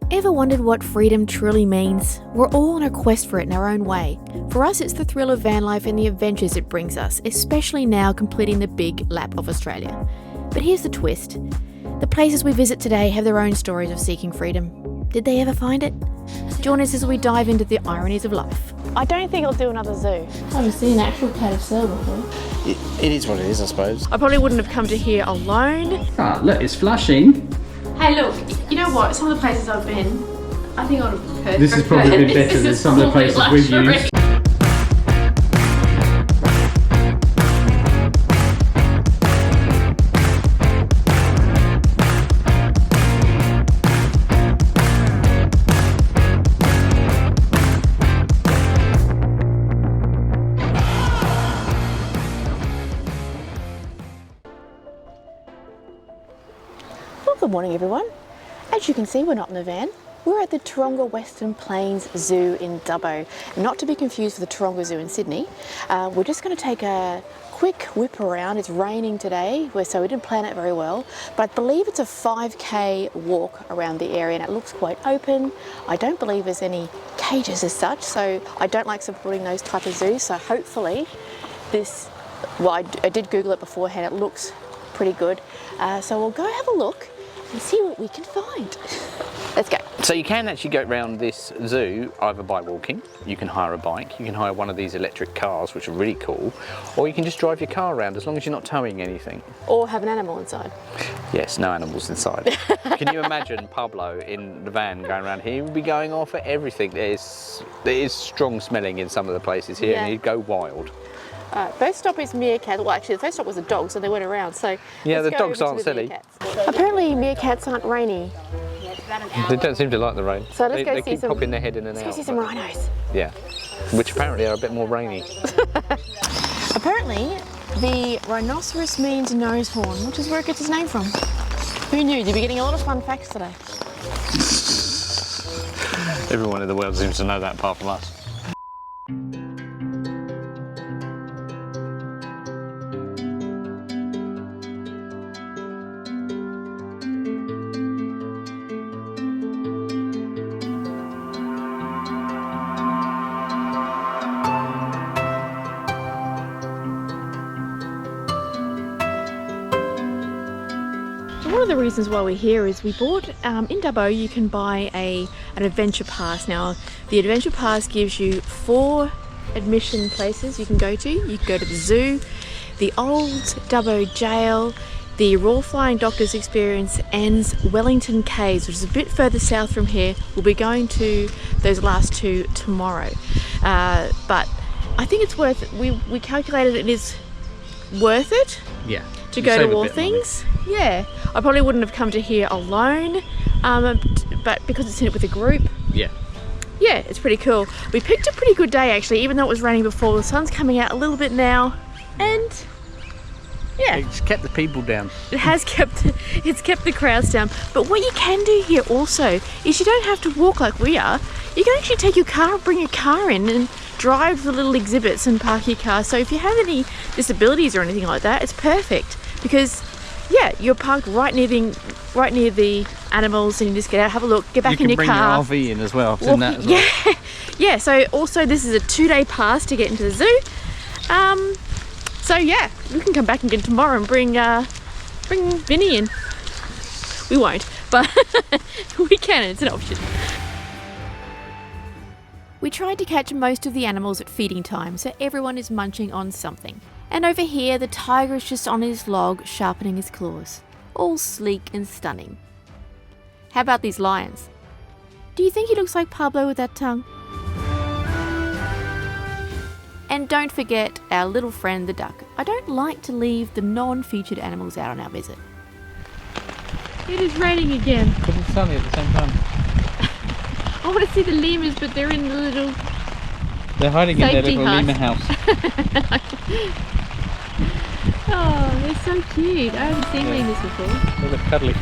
Ever wondered what freedom truly means? We're all on a quest for it in our own way. For us, it's the thrill of van life and the adventures it brings us, especially now completing the big lap of Australia. But here's the twist. The places we visit today have their own stories of seeking freedom. Did they ever find it? Join us as we dive into the ironies of life. I don't think I'll do another zoo. I haven't seen an actual cat of cell before. It is what it is, I suppose. I probably wouldn't have come to here alone. Ah, look, it's flashing. Hey look, you know what? Some of the places I've been, I think I would have preferred. This has probably been better than some of the places we've used. Good morning everyone. As you can see, we're not in the van. We're at the Taronga Western Plains Zoo in Dubbo. Not to be confused with the Taronga Zoo in Sydney. We're just going to take a quick whip around. It's raining today, so we didn't plan it very well. But I believe it's a 5k walk around the area and it looks quite open. I don't believe there's any cages as such, so I don't like supporting those type of zoos. So hopefully this, well, I did Google it beforehand, it looks pretty good. So we'll go have a look and see what we can find. Let's go. So you can actually go around this zoo either by walking, you can hire a bike, you can hire one of these electric cars which are really cool, or you can just drive your car around as long as you're not towing anything. Or have an animal inside. Yes, no animals inside. Can you imagine Pablo in the van going around here? He would be going off at everything. There is strong smelling in some of the places here, and he'd go wild. First stop is meerkat. Well, actually, the first stop was a dog, so they went around. So yeah, the dogs aren't silly. Apparently, meerkats aren't rainy. They don't seem to like the rain. So let's go they see keep some. popping their head in and out. Let's go see some rhinos. Yeah, which apparently are a bit more rainy. Apparently, the rhinoceros means nose horn, which is where it gets its name from. Who knew? You'll be getting a lot of fun facts today. Everyone in the world seems to know that apart from us. One of the reasons why we're here is we bought, in Dubbo you can buy an adventure pass. Now the adventure pass gives you 4 admission places you can go to. You can go to the zoo, the old Dubbo Gaol, the Royal Flying Doctor's Experience, and Wellington Caves, which is a bit further south from here. We'll be going to those last 2 tomorrow. But I think it's worth it. We calculated it is worth it. Yeah. To go to all things. Yeah, I probably wouldn't have come to here alone, but because it's in it with a group. Yeah, it's pretty cool. We picked a pretty good day actually, even though it was raining before. The sun's coming out a little bit now, and yeah, It's kept the people down. it has kept the crowds down. But what you can do here also is you don't have to walk like we are. You can actually take your car, bring your car in, and drive the little exhibits and park your car. So if you have any disabilities or anything like that, it's perfect because yeah, you're parked right near the animals, and you just get out, have a look, get back in your car. You can bring your RV in as well. It's in that as well. Yeah. So also this is a 2-day pass to get into the zoo. So yeah, we can come back again tomorrow and bring Vinnie in. We won't, but we can. It's an option. We tried to catch most of the animals at feeding time, so everyone is munching on something. And over here, the tiger is just on his log, sharpening his claws. All sleek and stunning. How about these lions? Do you think he looks like Pablo with that tongue? And don't forget our little friend the duck. I don't like to leave the non-featured animals out on our visit. It is raining again. But it's sunny at the same time. I want to see the lemurs, but they're in the little They're hiding in their safety little hut. lemur house. Oh, they're so cute. I haven't seen lemurs before. They look cuddly.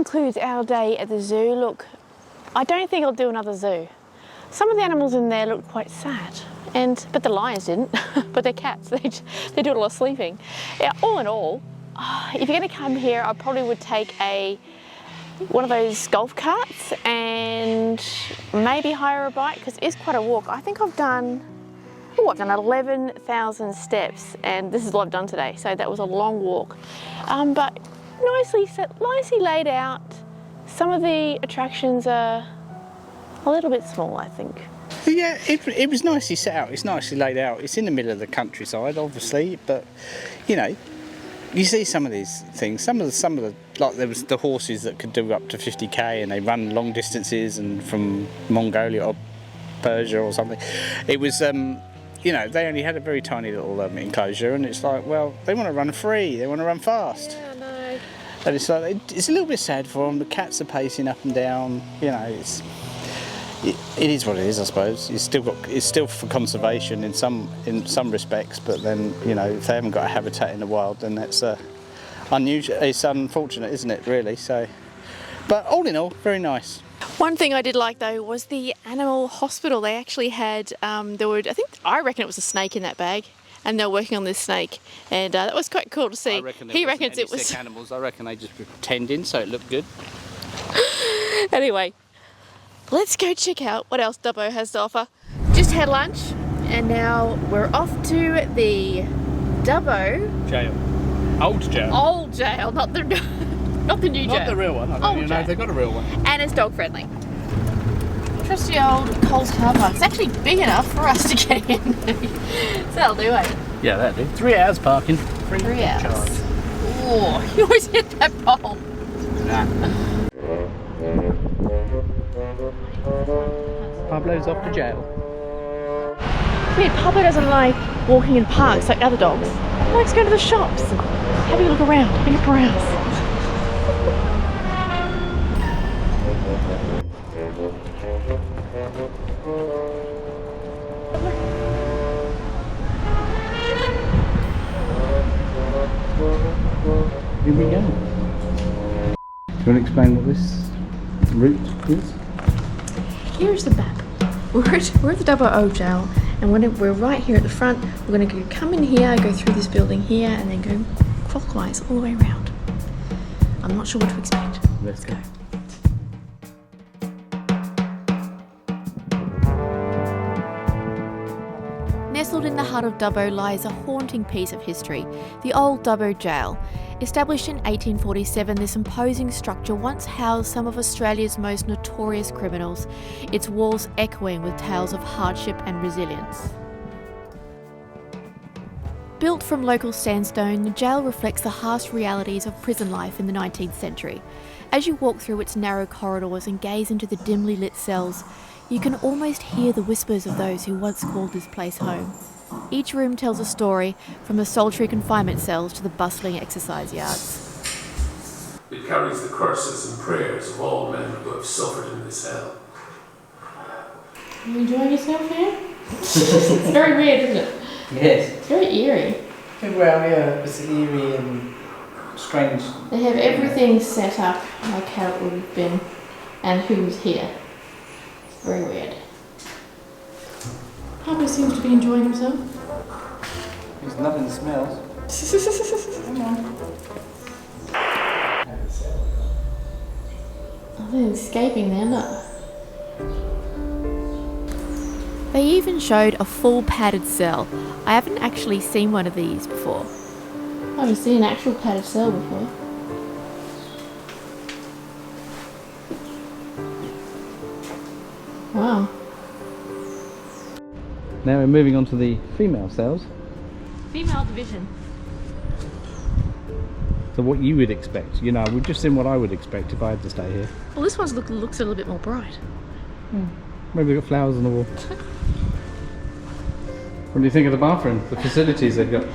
concludes our day at the zoo. Look, I don't think I'll do another zoo. Some of the animals in there looked quite sad, but the lions didn't, but they're cats, they do a lot of sleeping. Yeah, all in all, if you're going to come here, I probably would take one of those golf carts and maybe hire a bike, because it's quite a walk. I think I've done 11,000 steps, and this is all I've done today, so that was a long walk. But nicely laid out. Some of the attractions are a little bit small, I think. Yeah, it was nicely set out. It's nicely laid out. It's in the middle of the countryside, obviously, but you know, you see some of these things. Some of the like there was the horses that could do up to 50k, and they run long distances, and from Mongolia or Persia or something. It was you know, they only had a very tiny little enclosure, and it's like, well, they want to run free, they want to run fast. Yeah, no. And it's like, it's a little bit sad for them. The cats are pacing up and down. You know, it is what it is, I suppose. It's still for conservation in some respects, but then, you know, if they haven't got a habitat in the wild, then that's unusual. It's unfortunate, isn't it? Really. So, but all in all, very nice. One thing I did like though was the animal hospital. They actually had I reckon it was a snake in that bag, and they were working on this snake, and that was quite cool to see. He reckons it was sick animals. I reckon they just were pretending, so it looked good. Anyway, let's go check out what else Dubbo has to offer. Just had lunch, and now we're off to the Dubbo Jail. Old jail. Old jail, not the new jail. Not the real one. I don't even know if they've got a real one. And it's dog friendly. Trusty old Coles car park. It's actually big enough for us to get in. So that'll do it. Yeah, that'll do. 3 hours parking. 3 hours. Oh, you always hit that pole. Nah. Pablo's off to jail. Weird, Pablo doesn't like walking in parks like other dogs. He likes going to the shops and having a look around, having a browse. Here we go. Do you want to explain what this route is? Here's the map. We're at the Dubbo Jail, and we're right here at the front. We're going to come in here, go through this building here, and then go clockwise all the way around. I'm not sure what to expect. Let's go. Nestled in the heart of Dubbo lies a haunting piece of history, the old Dubbo Gaol. Established in 1847, this imposing structure once housed some of Australia's most notorious criminals, its walls echoing with tales of hardship and resilience. Built from local sandstone, the jail reflects the harsh realities of prison life in the 19th century. As you walk through its narrow corridors and gaze into the dimly lit cells, you can almost hear the whispers of those who once called this place home. Each room tells a story, from the sultry confinement cells to the bustling exercise yards. It carries the curses and prayers of all men who have suffered in this hell. Are you enjoying yourself here? It's very weird, isn't it? Yes. It's very eerie. Well, yeah, it's eerie and strange. They have everything set up like how it would have been, and who's here. It's very weird. Pablo seems to be enjoying himself. There's nothing that smells. Come on. Oh, they're escaping there, look. They even showed a full padded cell. I haven't actually seen one of these before. I haven't seen an actual padded cell before. Wow. Now we're moving on to the female cells. Female division. So what you would expect, you know, we've just seen what I would expect if I had to stay here. Well, this one looks a little bit more bright. Maybe they've got flowers on the wall. What do you think of the bathroom, the facilities they've got?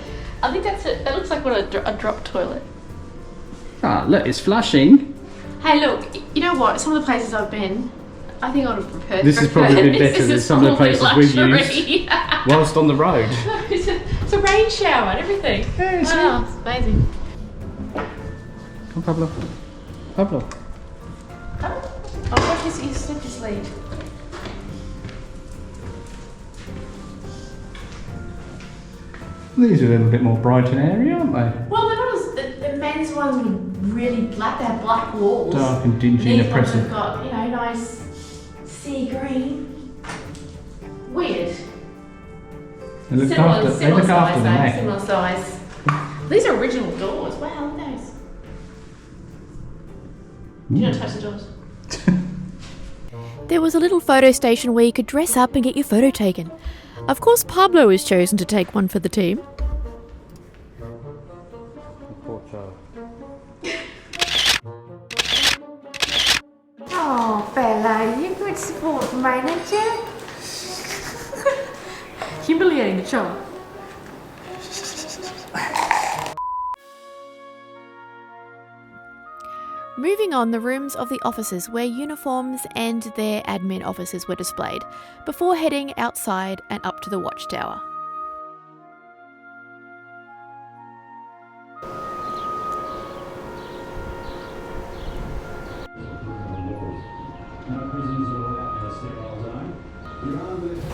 I think that's it. That looks like a drop toilet. Ah, look, it's flushing. Hey, look, you know what? Some of the places I've been, I think I would have preferred. This has probably been better than some of the places we've used whilst on the road. It's a rain shower and everything. Yeah, wow, it's amazing. Come, Pablo. Pablo. you slipped his lead. These are a little bit more bright and airy, aren't they? Well, they're not as the men's ones are really black. They have black walls. Dark and dingy and These ones oppressive. have got, you know, nice sea green. Weird. They look after the neck. Similar size. These are original doors. Wow, look at those. Do you not touch the doors? There was a little photo station where you could dress up and get your photo taken. Of course, Pablo was chosen to take one for the team. Poor child. Oh, Bella, you good sport manager. Humiliating the child. Moving on, the rooms of the officers where uniforms and their admin offices were displayed, before heading outside and up to the watchtower.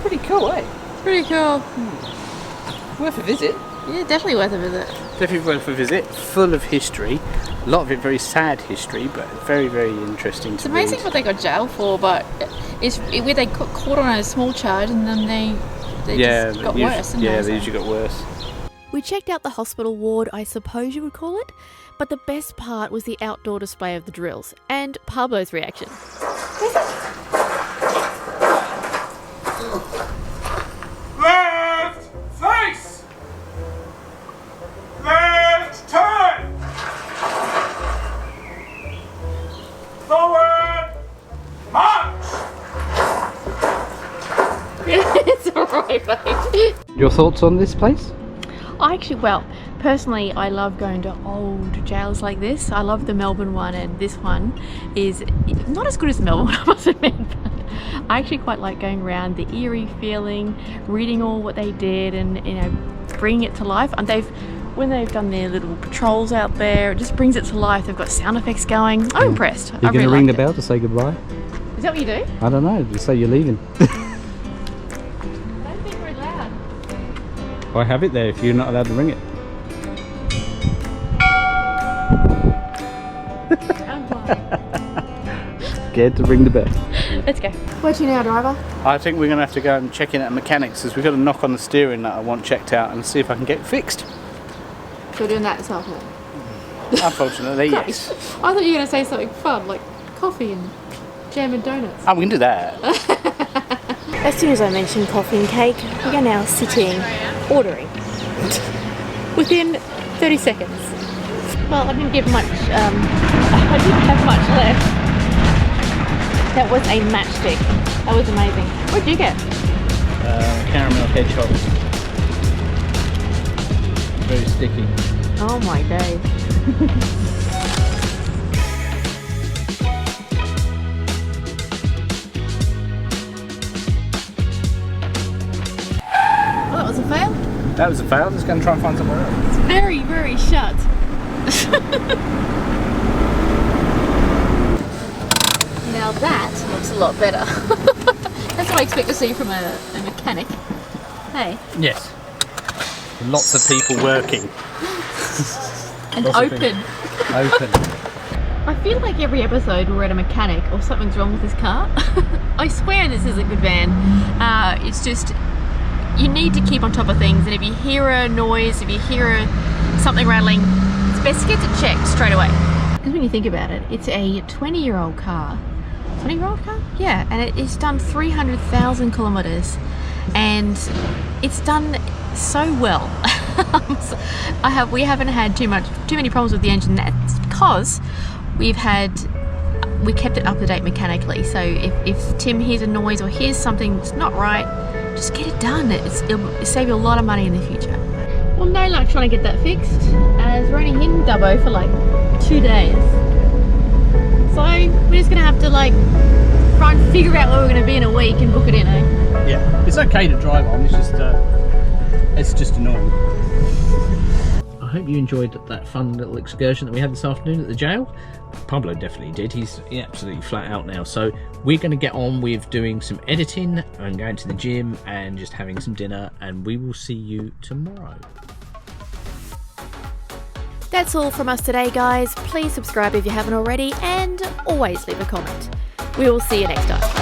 Pretty cool, eh? Pretty cool. Worth a visit. Yeah, definitely worth a visit. Definitely worth a visit. Full of history. A lot of it very sad history, but very, very interesting It's to amazing read. what they got jailed for, but it's where they got caught on a small charge and then they just got worse. Didn't Yeah, they? they usually got worse. We checked out the hospital ward, I suppose you would call it, but the best part was the outdoor display of the drills and Pablo's reaction. Left face! Left turn! Forward march! It's alright, mate. Your thoughts on this place? Personally, I love going to old jails like this. I love the Melbourne one, and this one is not as good as Melbourne, I must admit, but I actually quite like going around, the eerie feeling, reading all what they did and, you know, bringing it to life. And when they've done their little patrols out there, it just brings it to life. They've got sound effects going. I'm impressed. You're I going to really ring the liked it. bell to say goodbye? Is that what you do? I don't know, just say you're leaving. I don't think we're allowed. I have it there if you're not allowed to ring it. Scared to ring the bell. Let's go. Where to now, driver? I think we're going to have to go and check in at mechanics, because we've got to knock on the steering that I want checked out and see if I can get it fixed. So we're doing that this afternoon. Unfortunately, yes. I thought you were going to say something fun, like coffee and jam and donuts. Oh, we can do that. As soon as I mentioned coffee and cake, we are now sitting, ordering. Within 30 seconds. Well, I didn't give much, I didn't have much left. That was a matchstick. That was amazing. What did you get? Caramel hedgehog. Very sticky. Oh my days. Well, that was a fail. That was a fail. Let's go and try and find somewhere else. It's very, very shut. Now that looks a lot better. That's what I expect to see from a mechanic. Hey. Yes. Lots of people working. And Lots of open. Open. I feel like every episode we're at a mechanic or something's wrong with this car. I swear this is a good van. It's just, you need to keep on top of things, and if you hear a noise, if you hear something rattling, it's best to get it checked straight away. Because when you think about it, it's a 20-year-old car. 20-year-old car? Yeah, and it's done 300,000 kilometers, and it's done so well. We haven't had too many problems with the engine. That's because we kept it up to date mechanically. So if Tim hears a noise or hears something that's not right, just get it done. It'll save you a lot of money in the future. Well, no luck trying to get that fixed, as we're only in Dubbo for like 2 days. So we're just gonna have to like try and figure out where we're gonna be in a week and book it in, eh? Yeah, it's okay to drive on. It's just annoying. I hope you enjoyed that fun little excursion that we had this afternoon at the jail. Pablo definitely did. He's absolutely flat out now. So we're going to get on with doing some editing and going to the gym and just having some dinner, and we will see you tomorrow. That's all from us today, guys. Please subscribe if you haven't already, and always leave a comment. We will see you next time.